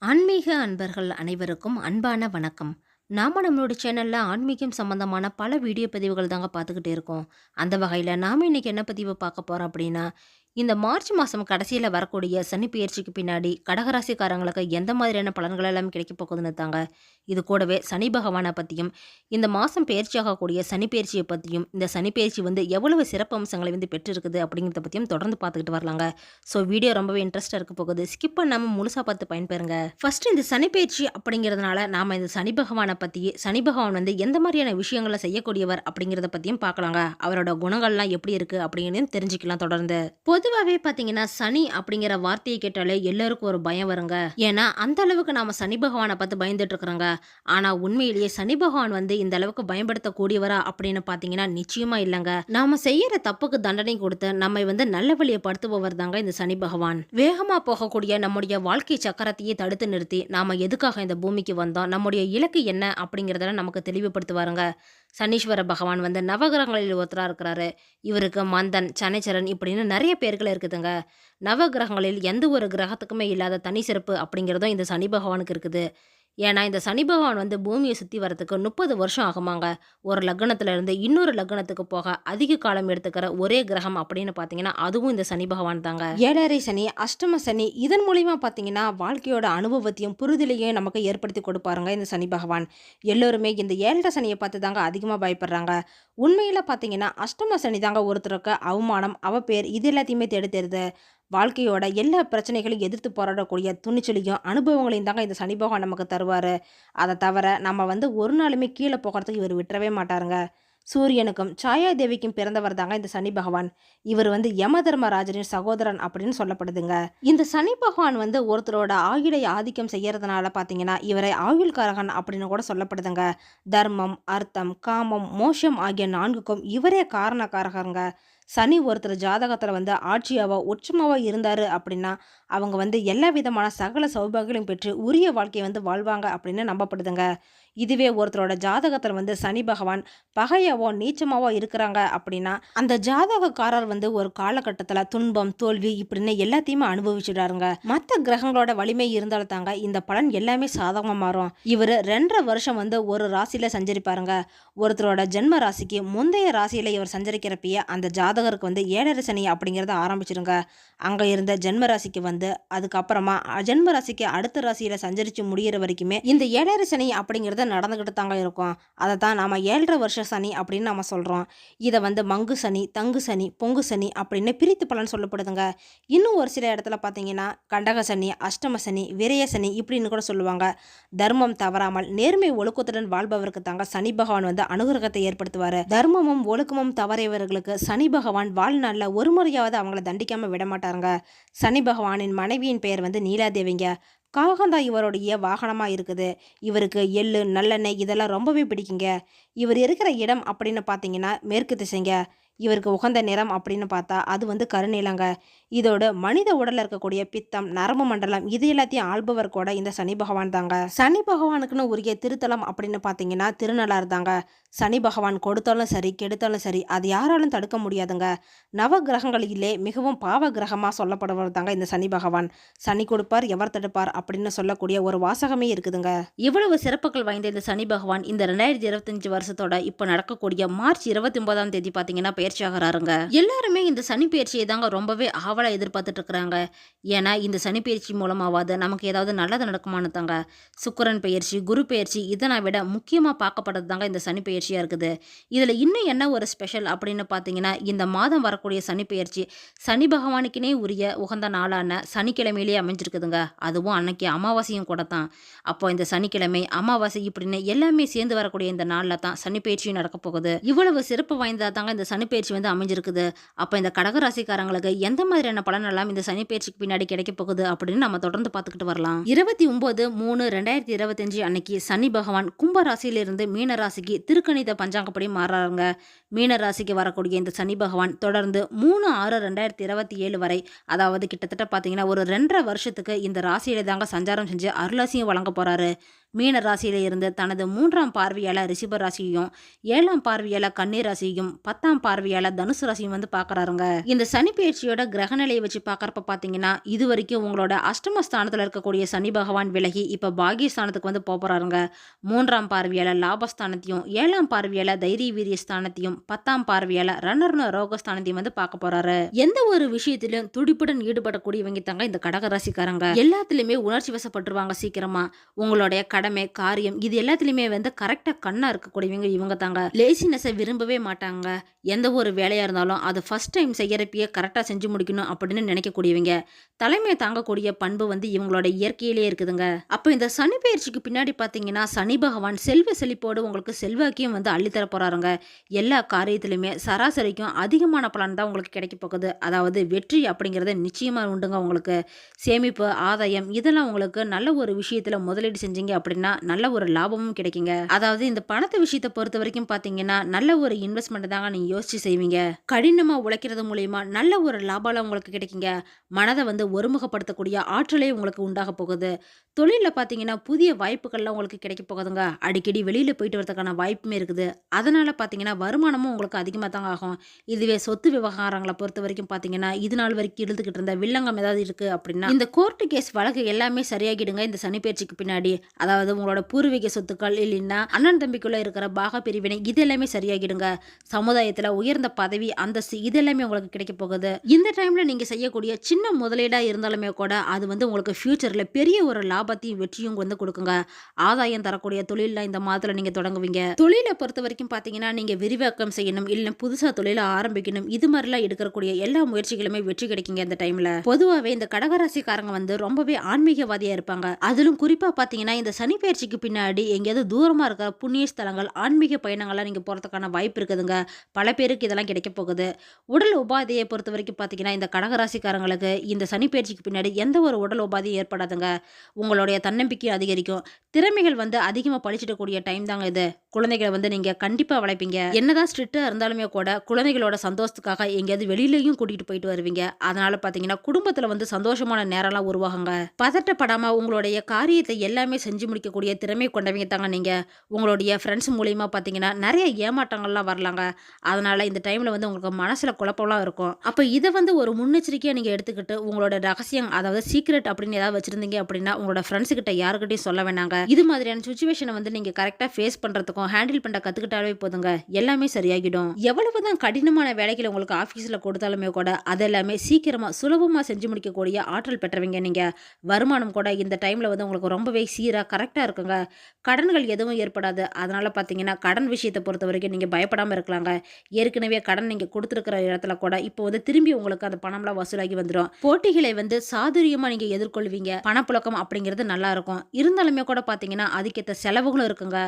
ஆன்மீக அன்பர்கள் அனைவருக்கும் அன்பான வணக்கம். நாம நம்மளோட சேனல்ல ஆன்மீகம் சம்பந்தமான பல வீடியோ பதிவுகள் தாங்க பார்த்துக்கிட்டே இருக்கோம். அந்த வகையில நாம இன்னைக்கு என்ன பதிவு பார்க்க போறோம் அப்படின்னா, இந்த மார்ச் மாசம் கடைசியில வரக்கூடிய சனி பெயர்ச்சிக்கு பின்னாடி கடகராசிக்காரங்களுக்கு எந்த மாதிரியான பலன்கள் எல்லாம் கிடைக்க போகுதுன்னு தாங்க. இது கூடவே சனி பகவானை பத்தியும், இந்த மாசம் பெயர்ச்சியாகக்கூடிய சனி பெயர்ச்சியை பத்தியும், இந்த சனி பெயர்ச்சி எவ்வளவு சிறப்பு அம்சங்களை பெற்றிருக்குது அப்படிங்கிறத பத்தியும் தொடர்ந்து பார்த்துக்கிட்டு வரலாங்க. ஸோ வீடியோ ரொம்பவே இன்ட்ரெஸ்டா இருக்க போகுது. ஸ்கிப் பண்ணாம முழுசா பார்த்து பயன்பெறுங்க. ஃபர்ஸ்ட் இந்த சனி பெயர்ச்சி அப்படிங்கிறதுனால நாம இந்த சனி பகவானை பத்தி, சனி பகவான் எந்த மாதிரியான விஷயங்களை செய்யக்கூடியவர் அப்படிங்கிறத பத்தியும் பார்க்கலாங்க. அவரோட குணங்கள்லாம் எப்படி இருக்கு அப்படின்னு தெரிஞ்சுக்கலாம் தொடர்ந்து. பொதுவாவே பாத்தீங்கன்னா சனி அப்படிங்கிற வார்த்தையை கேட்டாலே எல்லாருக்கும் ஒரு பயம் வருங்க. ஏன்னா அந்த அளவுக்கு நாம சனி பகவானை பார்த்து பயந்துட்டு இருக்கிறோங்க. ஆனா உண்மையிலேயே சனி பகவான் இந்த அளவுக்கு பயன்படுத்தக்கூடியவரா அப்படின்னு பாத்தீங்கன்னா நிச்சயமா இல்லைங்க. நாம செய்யற தப்புக்கு தண்டனை கொடுத்து நம்மை நல்ல வழியை படுத்துபவர் தாங்க இந்த சனி பகவான். வேகமா போகக்கூடிய நம்முடைய வாழ்க்கை சக்கரத்தையே தடுத்து நிறுத்தி நாம எதுக்காக இந்த பூமிக்கு வந்தோம், நம்முடைய இலக்கு என்ன அப்படிங்கறத நமக்கு தெளிவுபடுத்துவாருங்க. சனீஸ்வர பகவான் நவகிரகங்களில் ஒருத்தரா இருக்கிறாரு. இவருக்கு மந்தன், சனைச்சரன் இப்படின்னு நிறைய பேர்கள் இருக்குதுங்க. நவகிரகங்களில் எந்த ஒரு கிரகத்துக்குமே இல்லாத தனி சிறப்பு அப்படிங்கிறதும் இந்த சனி பகவானுக்கு இருக்குது. ஏன்னா இந்த சனி பகவான் பூமியை சுற்றி வரத்துக்கு 30 வருஷம் ஆகுமாங்க. ஒரு லக்னத்துல இருந்து இன்னொரு லக்னத்துக்கு போக அதிக காலம் எடுத்துக்கிற ஒரே கிரகம் அப்படின்னு பார்த்தீங்கன்னா அதுவும் இந்த சனி பகவான் தாங்க. ஏழரை சனி, அஷ்டம சனி இதன் மூலியமா பார்த்தீங்கன்னா வாழ்க்கையோட அனுபவத்தையும் புரிதலையும் நமக்கு ஏற்படுத்தி கொடுப்பாருங்க இந்த சனி பகவான். எல்லோருமே இந்த ஏழரை சனியை பார்த்து தாங்க அதிகமாக பயப்படுறாங்க. உண்மையில பார்த்தீங்கன்னா அஷ்டம சனி தாங்க ஒருத்தருக்கு அவமானம், அவப்பேர் இது எல்லாத்தையுமே தேடி தருது. வாழ்க்கையோட எல்லா பிரச்சனைகளையும் எதிர்த்து போராடக்கூடிய துணிச்சலையும் அனுபவங்களையும் தாங்க இந்த சனி பகவான் நமக்கு தருவார். அதை தவிர நம்ம ஒரு நாளுமே கீழே போகிறதுக்கு இவர் விட்டுறவே மாட்டாருங்க. சூரியனுக்கும் சாயாதேவிக்கும் பிறந்தவர் தாங்க இந்த சனி பகவான். இவர் யம தர்மராஜனின் சகோதரன் அப்படின்னு சொல்லப்படுதுங்க. இந்த சனி பகவான் ஒருத்தரோட ஆயுளை ஆதிக்கம் செய்யறதுனால பார்த்தீங்கன்னா இவரை ஆயுள்காரகன் அப்படின்னு கூட சொல்லப்படுதுங்க. தர்மம், அர்த்தம், காமம், மோஷம் ஆகிய 4க்கும் இவரே காரணக்காரகங்க. சனி ஒருத்தர் ஜாதகத்தில் ஆட்சியாவோ உச்சமாவோ இருந்தார் அப்படின்னா அவங்க எல்லா விதமான சகல சௌபாகியங்களும் பெற்று உரிய வாழ்க்கையை வாழ்வாங்க அப்படின்னு நம்பப்படுதுங்க. இதுவே ஒருத்தரோட ஜாதகத்தில் சனி பகவான் பகையாவோ நீச்சமாவோ இருக்கிறாங்க அப்படின்னா அந்த ஜாதகக்காரர் ஒரு காலகட்டத்தில் துன்பம், தோல்வி இப்படின்னு எல்லாத்தையுமே அனுபவிச்சுடாருங்க. மற்ற கிரகங்களோட வலிமை இருந்தாலும் தாங்க இந்த பலன் எல்லாமே சாதகமாக மாறும். இவர் 2.5 வருஷம் ஒரு ராசியில சஞ்சரிப்பாருங்க. ஒருத்தரோட ஜென்ம ராசிக்கு முந்தைய ராசியில இவர் சஞ்சரிக்கிறப்பயே அந்த ஜாதகருக்கு ஏழரை சனி அப்படிங்கிறத ஆரம்பிச்சிருங்க. அங்க இருந்த ஜென்ம ராசிக்கு அதுக்கப்புறமா ஜென்ம ராசிக்கு அடுத்த ராசியில சஞ்சரிச்சு முடிகிற வரைக்குமே இந்த ஏழரை சனி அப்படிங்கிறத நடந்துகிட்டு தாங்க இருக்கும். அதை தான் நாம 7.5 வருஷ சனி அப்படின்னு நாம சொல்றோம். இதை மங்கு சனி, தங்கு சனி, பொங்கு சனி அப்படின்னு பிரித்து பலன் சொல்லப்படுதுங்க. இன்னும் ஒரு சில இடத்துல பார்த்தீங்கன்னா கண்டக சனி, அஷ்டம சனி, விரய சனி இப்படின்னு கூட சொல்லுவாங்க. தர்மம் தவறாமல் நேர்மை ஒழுக்கத்துடன் வாழ்பவருக்கு தாங்க சனி பகவான் அனுகிரகத்தை ஏற்படுத்துவாரு. தர்மமும் ஒழுக்கமும் தவறியவர்களுக்கு சனி பகவான் வாழ்நாளில் ஒரு முறையாவது அவங்கள தண்டிக்காம விட மாட்டாருங்க. சனி பகவானின் மனைவியின் பெயர் நீலாதேவிங்க. காகந்தா இவருடைய வாகனமாக இருக்குது. இவருக்கு எள்ளு, நல்லெண்ணெய் இதெல்லாம் ரொம்பவே பிடிக்குங்க. இவர் இருக்கிற இடம் அப்படின்னு பார்த்தீங்கன்னா மேற்கு திசைங்க. இவருக்கு உகந்த நிறம் அப்படின்னு பார்த்தா அது கருநீலங்க. இதோட மனித உடலில் இருக்கக்கூடிய பித்தம், நரம்பு மண்டலம் இது எல்லாத்தையும் ஆள்பவர் கூட இந்த சனி பகவான் தாங்க. சனி பகவானுக்குன்னு உரிய திருத்தலம் அப்படின்னு பார்த்தீங்கன்னா திருநள்ளாறு தாங்க. சனி பகவான் கொடுத்தாலும் சரி கெடுத்தாலும் சரி அது யாராலும் தடுக்க முடியாதுங்க. நவ கிரகங்களிலே மிகவும் பாவ கிரகமாக சொல்லப்படுவர் தாங்க இந்த சனி பகவான். சனி கொடுப்பார் எவர் தடுப்பார் அப்படின்னு சொல்லக்கூடிய ஒரு வாசகமே இருக்குதுங்க. இவ்வளவு சிறப்புகள் வாய்ந்த இந்த சனி பகவான் இந்த 2025 வருஷத்தோட இப்போ நடக்கக்கூடிய மார்ச் 29ஆம் தேதி பார்த்தீங்கன்னா பயிற்சியாகிறாருங்க. எல்லாருமே இந்த சனி பயிற்சியை தாங்க ரொம்பவே ஆவலா எதிர்பார்த்துட்டு இருக்கிறாங்க. ஏன்னா இந்த சனி பயிற்சி மூலமாவது நமக்கு ஏதாவது நல்லது நடக்குமான்னு தாங்க. சுக்கிரன் பயிற்சி, குரு பயிற்சி இதனை விட முக்கியமாக பார்க்கப்படுறது தாங்க இந்த சனி பயிற்சியாக இருக்குது. இதில் இன்னும் என்ன ஒரு ஸ்பெஷல் அப்படின்னு பார்த்தீங்கன்னா இந்த மாதம் வரக்கூடிய சனி பயிற்சி சனி பகவானுக்குனே உரிய உகந்த நாளான சனிக்கிழமையிலேயே அமைஞ்சிருக்குதுங்க. அதுவும் அன்னைக்கு அமாவாசையும் கூட தான். அப்போ இந்த சனிக்கிழமை, அமாவாசை இப்படின்னு எல்லாமே சேர்ந்து வரக்கூடிய இந்த நாளில் தான் சனி பயிற்சியும் நடக்க போகுது. இவ்வளவு சிறப்பு வாய்ந்ததாக தாங்க இந்த சனி பயிற்சி அமைஞ்சிருக்குது. அப்போ இந்த கடகராசிக்காரங்களுக்கு எந்த மாதிரியான பலன் எல்லாம் இந்த சனி பயிற்சிக்கு பின்னாடி கிடைக்க போகுது அப்படின்னு நம்ம தொடர்ந்து பார்த்துக்கிட்டு வரலாம். 29/3/2025 அன்னைக்கு சனி பகவான் கும்ப ராசியிலிருந்து மீன ராசிக்கு திருக்கணித பஞ்சாங்கப்படி மாறாருங்க. மீன ராசிக்கு வரக்கூடிய இந்த சனி பகவான் தொடர்ந்து 3/6/2027 வரை, அதாவது கிட்டத்தட்ட பார்த்தீங்கன்னா ஒரு 2.5 வருஷத்துக்கு இந்த ராசியில தாங்க சஞ்சாரம் செஞ்சு அருளாசியும் வழங்க போறாரு. மீன ராசியில இருந்து தனது 3ஆம் பார்வையால ரிஷப ராசியையும் 7ஆம் பார்வையால கன்னி ராசியையும் 10ஆம் பார்வையால தனுசு ராசியும் வந்து பார்க்கறாருங்க. இந்த சனி பயிற்சியோட கிரக நிலையை வச்சு பார்க்கறப்ப பார்த்தீங்கன்னா இது வரைக்கும் உங்களோட அஷ்டம ஸ்தானத்துல இருக்கக்கூடிய சனி பகவான் விலகி இப்ப பாகியஸ்தானத்துக்கு வந்து போறாருங்க. 3ஆம் பார்வையால லாபஸ்தானத்தையும் 7ஆம் பார்வையால தைரிய வீரிய ஸ்தானத்தையும் 10ஆம் பார்வையால ரணர்ண ரோகஸ்தானத்தையும் வந்து பார்க்க போறாரு. எந்த ஒரு விஷயத்திலும் துடிப்புடன் ஈடுபடக்கூடியவங்க தாங்க இந்த கடகராசிக்காரங்க. எல்லாத்துலயுமே உணர்ச்சி வசப்பட்டுருவாங்க சீக்கிரமா. உங்களுடைய கடமை காரியம் இது எல்லாத்துலயுமே வந்து கரெக்டா கண்ணா இருக்கக்கூடியவங்க இவங்க தாங்க. லேசினஸை விரும்பவே மாட்டாங்க. எந்த ஒரு வேலையா இருந்தாலும் அது ஃபர்ஸ்ட் டைம் செய்யறப்பயே கரெக்டா செஞ்சு முடிக்கணும் அப்படின்னு நினைக்கக்கூடியவங்க. தலைமையை தாங்கக்கூடிய பண்பு வந்து இவங்களோட இயற்கையிலேயே இருக்குதுங்க. அப்போ இந்த சனி பயிற்சிக்கு பின்னாடி பார்த்தீங்கன்னா சனி பகவான் செல்வ செழிப்போடு உங்களுக்கு செல்வாக்கியம் வந்து அள்ளித்தர போறாருங்க. எல்லா காரியத்திலுமே சராசரிக்கும் அதிகமான பலன் தான் உங்களுக்கு கிடைக்க போகுது. அதாவது வெற்றி அப்படிங்கிறது நிச்சயமா உண்டுங்க. உங்களுக்கு சேமிப்பு ஆதாயம் இதெல்லாம் உங்களுக்கு நல்ல ஒரு விஷயத்துல முதலீடு செஞ்சீங்க அப்படின்னா நல்ல ஒரு லாபமும் கிடைக்குங்க. அதாவது இந்த பணத்தை விஷயத்தை பொறுத்த வரைக்கும் பார்த்தீங்கன்னா நல்ல ஒரு இன்வெஸ்ட்மெண்ட் தாங்க நீங்க யோசிச்சு செய்வீங்க. கடினமா உழைக்கிறது மூலியமா நல்ல ஒரு லாபம் உங்களுக்கு கிடைக்குங்க. மனதை வந்து ஒருமுகப்படுத்தக்கூடிய ஆற்றலே உங்களுக்கு உண்டாக போகுது. தொழிலில் பார்த்தீங்கன்னா புதிய வாய்ப்புகள்லாம் உங்களுக்கு கிடைக்க போகுதுங்க. அடிக்கடி வெளியில் போயிட்டு வரதுக்கான வாய்ப்புமே இருக்குது. அதனால் பார்த்தீங்கன்னா வருமானமும் உங்களுக்கு அதிகமாக தாங்க ஆகும். இதுவே சொத்து விவகாரங்களை பொறுத்த வரைக்கும் பார்த்தீங்கன்னா இது நாள் வரைக்கும் இழுத்துக்கிட்டு இருந்த வில்லங்கம் ஏதாவது இருக்குது அப்படின்னா இந்த கோர்ட்டு கேஸ் வழக்கு எல்லாமே சரியாகிடுங்க இந்த சனி பயிற்சிக்கு பின்னாடி. அதாவது உங்களோட பூர்வீக சொத்துக்கள் இல்லைன்னா அண்ணன் தம்பிக்குள்ளே இருக்கிற பாக பிரிவினை இது எல்லாமே சரியாகிடுங்க. சமுதாயத்தில் உயர்ந்த பதவி அந்தஸ்து இது எல்லாமே உங்களுக்கு கிடைக்க போகுது. இந்த டைமில் நீங்கள் செய்யக்கூடிய சின்ன முதலீடாக இருந்தாலுமே கூட அது வந்து உங்களுக்கு ஃபியூச்சரில் பெரிய ஒரு லாபத்தையும் வெற்றியும் வந்து கொடுக்குங்க. ஆதாயம் தரக்கூடிய தொழிலில் இந்த மாதத்தில் நீங்கள் தொடங்குவீங்க. தொழிலை பொறுத்த வரைக்கும் பார்த்தீங்கன்னா நீங்கள் விரிவாக்கம் செய்யணும் இல்லை புதுசாக தொழிலை ஆரம்பிக்கணும் இது மாதிரிலாம் எடுக்கக்கூடிய எல்லா முயற்சிகளுமே வெற்றி கிடைக்குங்க இந்த டைமில். பொதுவாகவே இந்த கடகராசிக்காரங்க வந்து ரொம்பவே ஆன்மீகவாதியாக இருப்பாங்க. அதிலும் குறிப்பாக பார்த்தீங்கன்னா இந்த சனி பயிற்சிக்கு பின்னாடி எங்கேயாவது தூரமாக இருக்கிற புண்ணிய ஸ்தலங்கள் ஆன்மீக பயணங்கள்லாம் நீங்கள் போகிறதுக்கான வாய்ப்பு இருக்குதுங்க. பல பேருக்கு இதெல்லாம் கிடைக்க போகுது. உடல் உபாதையை பொறுத்த வரைக்கும் பார்த்தீங்கன்னா இந்த கடகராசிக்காரங்களுக்கு இந்த சனி பயிற்சிக்கு பின்னாடி எந்த ஒரு உடல் உபாதையும் ஏற்படாதுங்க. உங்களுடைய தன்னம்பிக்கை அதிகரிக்கும். திறமைகள் வந்து அதிகமாக பழிச்சிடக்கூடிய டைம் தாங்க இது. குழந்தைகளை வந்து நீங்கள் கண்டிப்பாக வளர்ப்பீங்க. என்னதான் ஸ்ட்ரிக்டாக இருந்தாலுமே கூட குழந்தைகளோட சந்தோஷத்துக்காக எங்கேயாவது வெளியிலையும் கூட்டிகிட்டு போயிட்டு வருவீங்க. அதனால் பார்த்தீங்கன்னா குடும்பத்தில் வந்து சந்தோஷமான நேரம்லாம் உருவாகுங்க. பதட்டப்படாமல் உங்களுடைய காரியத்தை எல்லாமே செஞ்சு முடிக்கக்கூடிய திறமை கொண்டவங்க தாங்க நீங்கள். உங்களுடைய ஃப்ரெண்ட்ஸ் மூலியமாக பார்த்தீங்கன்னா நிறைய ஏமாற்றங்கள்லாம் வரலாங்க. அதனால் இந்த டைமில் வந்து உங்களுக்கு மனசில் குழப்பம்லாம் இருக்கும். அப்போ இதை வந்து ஒரு முன்னெச்சரிக்கையாக நீங்கள் எடுத்துக்கிட்டு உங்களோட ரகசியம் அதாவது சீக்ரெட் அப்படின்னு ஏதாவது வச்சுருந்தீங்க அப்படின்னா உங்களோட ஃப்ரெண்ட்ஸுக்கிட்ட யாருக்கிட்டையும் சொல்ல வேணாங்க. இது மாதிரியான சுச்சுவேஷனை வந்து நீங்கள் கரெக்டாக ஃபேஸ் பண்ணுறதுக்கும் ஹேண்டில் பண்ண கற்றுக்கிட்டாலே போதுங்க. எல்லாமே சரியாகிடும். எவ்வளவு தான் கடினமான வேலைகளை உங்களுக்கு ஆஃபீஸில் கொடுத்தாலுமே கூட அதெல்லாமே சீக்கிரமாக சுலபமாக செஞ்சு முடிக்கக்கூடிய ஆற்றல் பெற்றவங்க நீங்கள். வருமானம் கூட இந்த டைமில் வந்து உங்களுக்கு ரொம்பவே சீராக கரெக்டாக இருக்குங்க. கடன்கள் எதுவும் ஏற்படாது. அதனால் பார்த்தீங்கன்னா கடன் விஷயத்தை பொறுத்த வரைக்கும் நீங்கள் பயப்படாமல் இருக்கலாங்க. ஏற்கனவே கடன் நீங்கள் கொடுத்துருக்கிற இடத்துல கூட இப்போ வந்து திரும்பி உங்களுக்கு அந்த பணம்லாம் வசூலாகி வந்துடும். போட்டிகளை வந்து சாதுரியமாக நீங்கள் எதிர்கொள்வீங்க. பணப்புழக்கம் அப்படிங்கிறது நல்லா இருக்கும். இருந்தாலுமே கூட பார்த்தீங்கன்னா அதுக்கேற்ற செலவுகளும் இருக்குங்க.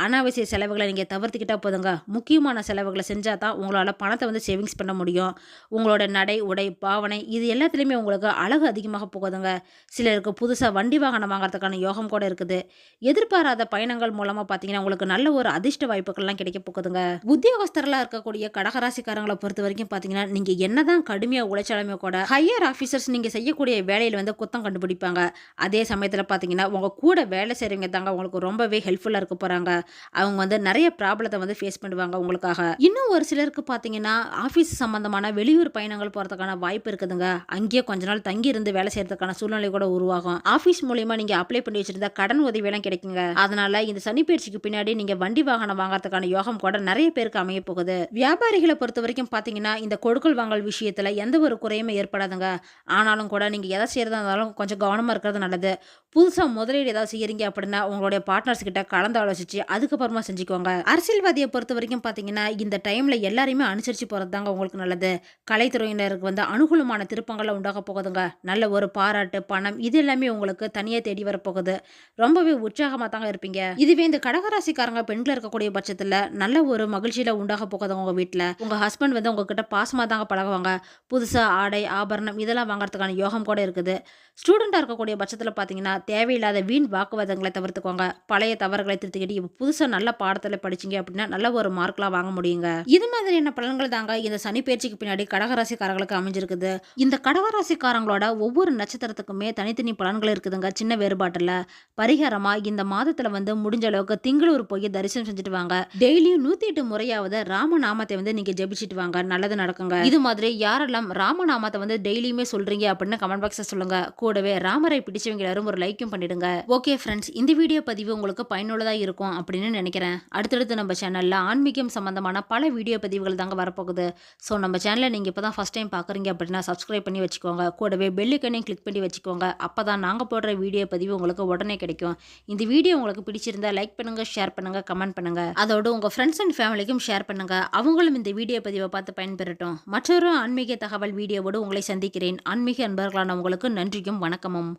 அனாவசிய செலவுகளை நீங்கள் தவிர்த்துக்கிட்டா போதுங்க. முக்கியமான செலவுகளை செஞ்சால் தான் உங்களால் பணத்தை வந்து சேவிங்ஸ் பண்ண முடியும். உங்களோட நடை உடை பாவனை இது எல்லாத்துலேயுமே உங்களுக்கு அழகு அதிகமாக போகுதுங்க. சிலருக்கு புதுசாக வண்டி வாகனம் வாங்குறதுக்கான யோகம் கூட இருக்குது. எதிர்பாராத பயணங்கள் மூலமாக பார்த்தீங்கன்னா உங்களுக்கு நல்ல ஒரு அதிர்ஷ்ட வாய்ப்புகள்லாம் கிடைக்க போகுதுங்க. உத்தியோகஸ்தர்களாக இருக்கக்கூடிய கடகராசிக்காரங்களை பொறுத்த வரைக்கும் பார்த்தீங்கன்னா நீங்கள் என்னதான் கடுமையாக உழைச்சாலுமே கூட ஹையர் ஆஃபீஸர்ஸ் நீங்கள் செய்யக்கூடிய வேலையில் வந்து குத்தம் கண்டுபிடிப்பாங்க. அதே சமயத்தில் பார்த்தீங்கன்னா உங்கள் கூட வேலை செய்கிறவங்க தாங்க உங்களுக்கு ரொம்பவே ஹெல்ப்ஃபுல்லாக இருக்க போகிறாங்க. அவங்க வந்து நிறைய ப்ராப்ளத்தை வந்து ஃபேஸ் பண்ணுவாங்க உங்களுக்காக. இன்னும் ஒரு சிலருக்கு பார்த்தீங்கன்னா ஆஃபீஸ் சம்மந்தமான வெளியூர் பயணங்கள் போகிறதுக்கான வாய்ப்பு இருக்குதுங்க. அங்கேயே கொஞ்ச நாள் தங்கி இருந்து வேலை செய்யறதுக்கான சூழ்நிலை கூட உருவாகும். ஆஃபீஸ் மூலியமா நீங்கள் அப்ளை பண்ணி வச்சிருந்த கடன் உதவியெல்லாம் கிடைக்குங்க. அதனால இந்த சனி பயிற்சிக்கு பின்னாடி நீங்கள் வண்டி வாகனம் வாங்குறதுக்கான யோகம் கூட நிறைய பேருக்கு அமைய போகுது. வியாபாரிகளை பொறுத்த வரைக்கும் பார்த்தீங்கன்னா இந்த கொடுக்கல் வாங்கல் விஷயத்தில் எந்த ஒரு குறையுமே ஏற்படாதுங்க. ஆனாலும் கூட நீங்கள் எதை செய்யறதா இருந்தாலும் கொஞ்சம் கவனமாக இருக்கிறது நல்லது. புதுசாக முதலீடு ஏதாவது செய்யறீங்க அப்படின்னா உங்களுடைய பார்ட்னர்ஸ் கிட்ட கலந்து ஆலோசிச்சு அதுக்கப்புறமா செஞ்சுக்கோங்க. அரசியல்வாதியை பொறுத்த வரைக்கும் பார்த்தீங்கன்னா இந்த டைமில் எல்லாரையுமே அனுசரித்து போகிறது தாங்க உங்களுக்கு நல்லது. கலைத்துறையினருக்கு வந்து அனுகூலமான திருப்பங்களை உண்டாக போகுதுங்க. நல்ல ஒரு பாராட்டு பணம் இது எல்லாமே உங்களுக்கு தனியாக தேடி வரப்போகுது. ரொம்பவே உற்சாகமாக தாங்க இருப்பீங்க. இதுவே இந்த கடகராசிக்காரங்க பெண்கள் இருக்கக்கூடிய பட்சத்தில் நல்ல ஒரு மகிழ்ச்சியில் உண்டாக போகுதுங்க. உங்கள் வீட்டில் உங்கள் ஹஸ்பண்ட் வந்து உங்ககிட்ட பாசமாக தாங்க பழகுவாங்க. புதுசாக ஆடை ஆபரணம் இதெல்லாம் வாங்குறதுக்கான யோகம் கூட இருக்குது. ஸ்டூடெண்டாக இருக்கக்கூடிய பட்சத்தில் பார்த்தீங்கன்னா தேவையில்லாத வீண் வாக்குவாதங்களை தவிர்த்துக்கோங்க. பழைய தவறுகளை திருத்திக்கிட்டு இப்போ புதுசாக நல்ல பாடத்தில் படிச்சிங்க அப்படின்னா நல்ல ஒரு மார்க்லாம் வாங்க முடியுங்க. இது மாதிரியான பலன்கள் தாங்க இந்த சனி பயிற்சிக்கு பின்னாடி கடகராசிக்காரங்களுக்கு அமைஞ்சிருக்குது. இந்த கடகராசிக்காரங்களோட ஒவ்வொரு நட்சத்திரத்துக்குமே தனித்தனி பலன்கள் இருக்குதுங்க. சின்ன வேறுபாட்டில் பரிகாரம் பரிகாரமா இந்த மாதத்துல முடிஞ்ச அளவுக்கு திங்களூர் போய் தரிசனம் செஞ்சுட்டு வாங்க. டெய்லியும் 108 முறையாவது ராமநாமத்தை நீங்க ஜெபிச்சுட்டு வாங்க. நல்லது நடக்குங்க. இது மாதிரி யாரெல்லாம் ராமநாமத்தை டெய்லியுமே சொல்றீங்க அப்படின்னு கமெண்ட் பாக்ஸ்ல சொல்லுங்க. கூடவே ராமரை பிடிச்சவங்க எல்லாரும் ஒரு லைக்கும் பண்ணிடுங்க. ஓகே ஃப்ரெண்ட்ஸ், இந்த வீடியோ பதிவு உங்களுக்கு பயனுள்ளதா இருக்கும் அப்படின்னு நினைக்கிறேன். அடுத்தடுத்து நம்ம சேனல்ல ஆன்மீகம் சம்பந்தமான பல வீடியோ பதிவுகள் தாங்க வரப்போகுது. ஸோ நம்ம சேனலை நீங்க இப்பதான் ஃபர்ஸ்ட் டைம் பாக்குறீங்க அப்படின்னா சப்ஸ்கிரைப் பண்ணி வச்சுக்கோங்க. கூடவே பெல் ஐகானையும் கிளிக் பண்ணி வச்சுக்கோங்க. அப்பதான் நாங்க போடுற வீடியோ பதிவு உங்களுக்கு உடனே கிடைக்கும். இந்த வீடியோ உங்களுக்கு பிடிச்சிருந்தா லைக் பண்ணுங்க, ஷேர் பண்ணுங்க, கமெண்ட் பண்ணுங்க. அதோட உங்க ஃப்ரெண்ட்ஸ் அண்ட் ஃபேமிலிக்கும் ஷேர் பண்ணுங்க. அவங்களும் இந்த வீடியோ பதிவை பார்த்து பயன்பெறட்டும். மற்றொரு ஆன்மீக தகவல் வீடியோவோடு உங்களை சந்திக்கிறேன். ஆன்மீக அன்பர்களான உங்களுக்கு நன்றியும் வணக்கமும்.